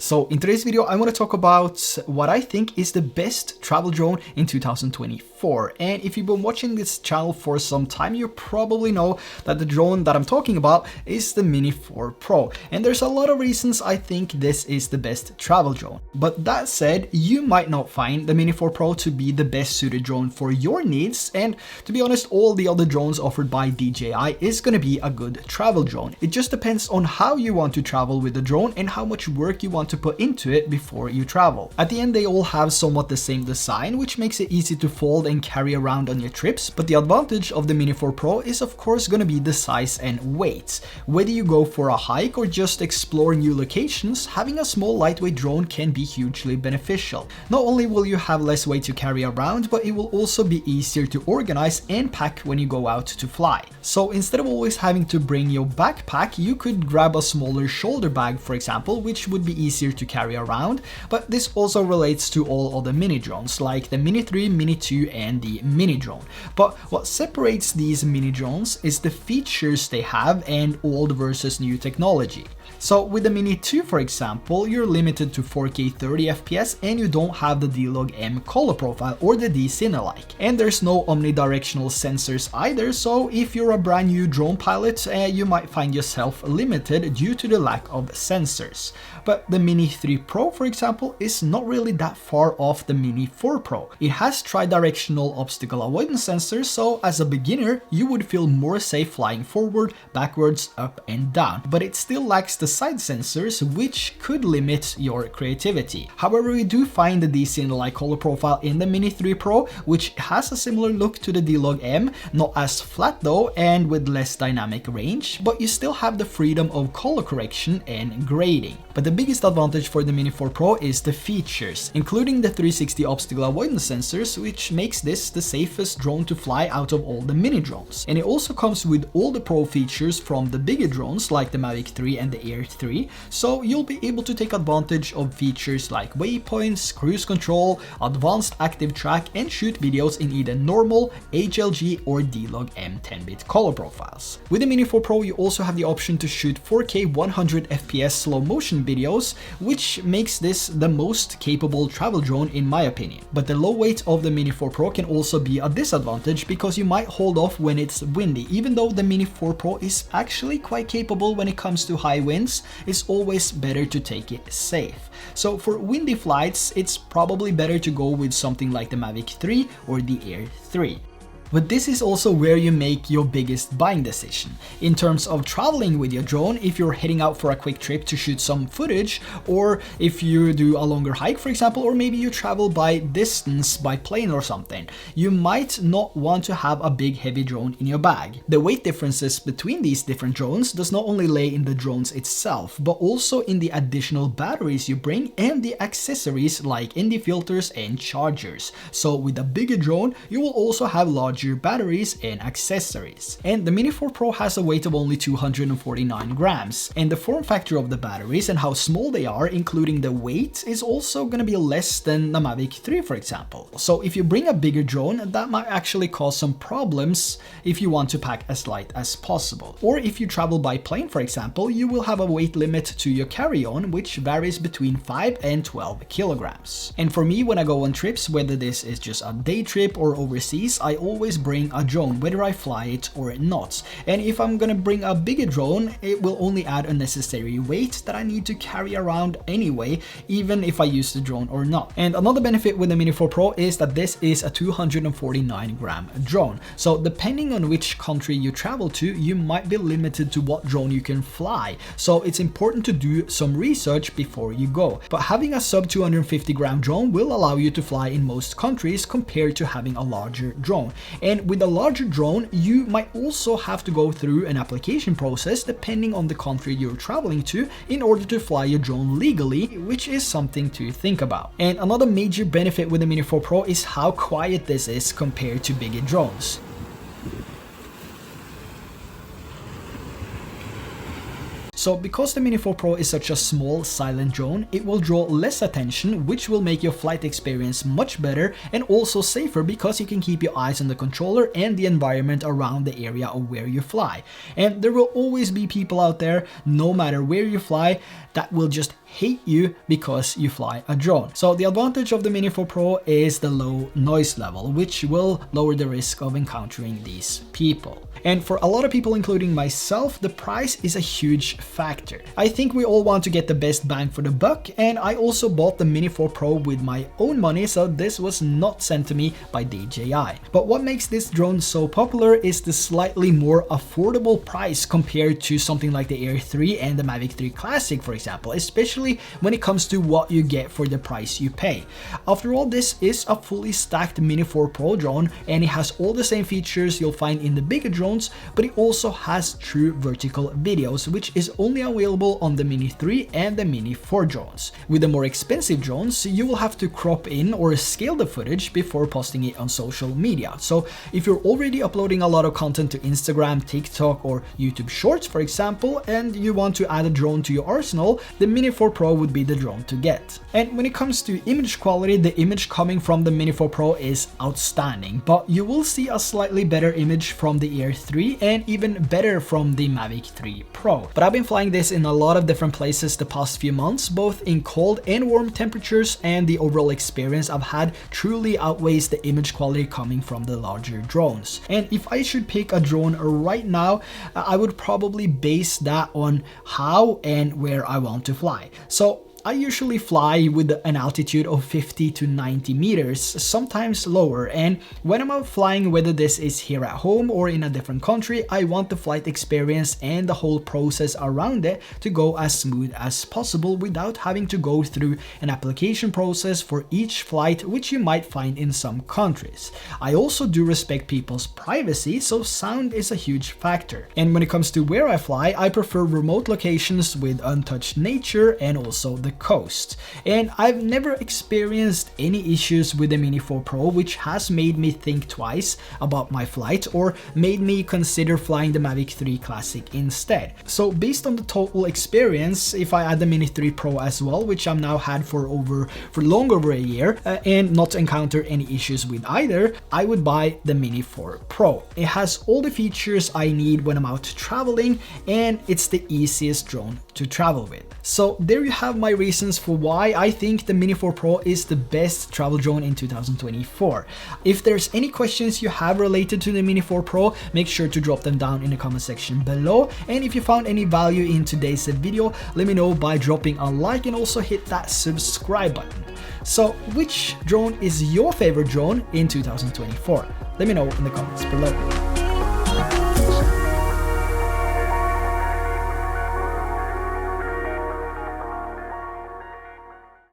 So in today's video, I want to talk about what I think is the best travel drone in 2024. And if you've been watching this channel for some time, you probably know that the drone that I'm talking about is the Mini 4 Pro. And there's a lot of reasons I think this is the best travel drone. But that said, you might not find the Mini 4 Pro to be the best suited drone for your needs. And to be honest, all the other drones offered by DJI is going to be a good travel drone. It just depends on how you want to travel with the drone and how much work you want to put into it before you travel. At the end, they all have somewhat the same design, which makes it easy to fold and carry around on your trips. But the advantage of the Mini 4 Pro is of course going to be the size and weight. Whether you go for a hike or just explore new locations, having a small lightweight drone can be hugely beneficial. Not only will you have less weight to carry around, but it will also be easier to organize and pack when you go out to fly. So instead of always having to bring your backpack, you could grab a smaller shoulder bag, for example, which would be easier to carry around. But this also relates to all other mini drones like the Mini 3, Mini 2 and the Mini drone. But what separates these mini drones is the features they have and old versus new technology. So with the Mini 2, for example, you're limited to 4K 30 FPS and you don't have the D-Log-M color profile or the D-Cine-alike. And there's no omnidirectional sensors either, so if you're a brand new drone pilot, you might find yourself limited due to the lack of sensors. But the Mini 3 Pro, for example, is not really that far off the Mini 4 Pro. It has tri-directional obstacle avoidance sensors, so as a beginner, you would feel more safe flying forward, backwards, up and down. But it still lacks the side sensors, which could limit your creativity. However, we do find the D-Cine-alike color profile in the Mini 3 Pro, which has a similar look to the D-Log-M, not as flat though and with less dynamic range, but you still have the freedom of color correction and grading. But the biggest advantage for the Mini 4 Pro is the features, including the 360 obstacle avoidance sensors, which makes this the safest drone to fly out of all the mini drones. And it also comes with all the Pro features from the bigger drones like the Mavic 3 and the Air 3, so you'll be able to take advantage of features like waypoints, cruise control, advanced active track, and shoot videos in either normal, HLG or D-Log-M 10-bit color profiles. With the Mini 4 Pro, you also have the option to shoot 4K 100 FPS slow motion videos, which makes this the most capable travel drone in my opinion. But the low weight of the Mini 4 Pro can also be a disadvantage because you might hold off when it's windy. Even though the Mini 4 Pro is actually quite capable when it comes to high winds, it's always better to take it safe. So for windy flights, it's probably better to go with something like the Mavic 3 or the Air 3. But this is also where you make your biggest buying decision. In terms of traveling with your drone, if you're heading out for a quick trip to shoot some footage, or if you do a longer hike, for example, or maybe you travel by distance by plane or something, you might not want to have a big heavy drone in your bag. The weight differences between these different drones does not only lay in the drones itself, but also in the additional batteries you bring and the accessories like ND filters and chargers. So with a bigger drone, you will also have larger batteries and accessories. And the Mini 4 Pro has a weight of only 249 grams. And the form factor of the batteries and how small they are, including the weight, is also going to be less than the Mavic 3, for example. So if you bring a bigger drone, that might actually cause some problems if you want to pack as light as possible. Or if you travel by plane, for example, you will have a weight limit to your carry-on, which varies between 5 and 12 kilograms. And for me, when I go on trips, whether this is just a day trip or overseas, I always bring a drone, whether I fly it or not. And if I'm gonna bring a bigger drone, it will only add unnecessary weight that I need to carry around anyway, even if I use the drone or not. And another benefit with the Mini 4 Pro is that this is a 249 gram drone. So depending on which country you travel to, you might be limited to what drone you can fly. So it's important to do some research before you go. But having a sub 250 gram drone will allow you to fly in most countries compared to having a larger drone. And with a larger drone, you might also have to go through an application process depending on the country you're traveling to in order to fly your drone legally, which is something to think about. And another major benefit with the Mini 4 Pro is how quiet this is compared to bigger drones. So because the Mini 4 Pro is such a small, silent drone, it will draw less attention, which will make your flight experience much better and also safer because you can keep your eyes on the controller and the environment around the area of where you fly. And there will always be people out there, no matter where you fly, that will just hate you because you fly a drone. So the advantage of the Mini 4 Pro is the low noise level, which will lower the risk of encountering these people. And for a lot of people, including myself, the price is a huge factor. I think we all want to get the best bang for the buck, and I also bought the Mini 4 Pro with my own money, so this was not sent to me by DJI. But what makes this drone so popular is the slightly more affordable price compared to something like the Air 3 and the Mavic 3 Classic, for example, especially when it comes to what you get for the price you pay. After all, this is a fully stacked Mini 4 Pro drone, and it has all the same features you'll find in the bigger drones, but it also has true vertical videos, which is only available on the Mini 3 and the Mini 4 drones. With the more expensive drones, you will have to crop in or scale the footage before posting it on social media. So if you're already uploading a lot of content to Instagram, TikTok, or YouTube Shorts, for example, and you want to add a drone to your arsenal, the Mini 4 Pro would be the drone to get. And when it comes to image quality, the image coming from the Mini 4 Pro is outstanding, but you will see a slightly better image from the Air 3 and even better from the Mavic 3 Pro. But I've been flying this in a lot of different places the past few months, both in cold and warm temperatures, and the overall experience I've had truly outweighs the image quality coming from the larger drones. And if I should pick a drone right now, I would probably base that on how and where I want to fly. So I usually fly with an altitude of 50 to 90 meters, sometimes lower, and when I'm out flying, whether this is here at home or in a different country, I want the flight experience and the whole process around it to go as smooth as possible without having to go through an application process for each flight, which you might find in some countries. I also do respect people's privacy, so sound is a huge factor. And when it comes to where I fly, I prefer remote locations with untouched nature and also the coast. And I've never experienced any issues with the Mini 4 Pro, which has made me think twice about my flight or made me consider flying the Mavic 3 Classic instead. So based on the total experience, if I add the Mini 3 Pro as well, which I've now had for long over a year, and not encounter any issues with either, I would buy the Mini 4 Pro. It has all the features I need when I'm out traveling, and it's the easiest drone to travel with. So there you have my reasons for why I think the Mini 4 Pro is the best travel drone in 2024. If there's any questions you have related to the Mini 4 Pro, make sure to drop them down in the comment section below. And if you found any value in today's video, let me know by dropping a like and also hit that subscribe button. So which drone is your favorite drone in 2024? Let me know in the comments below.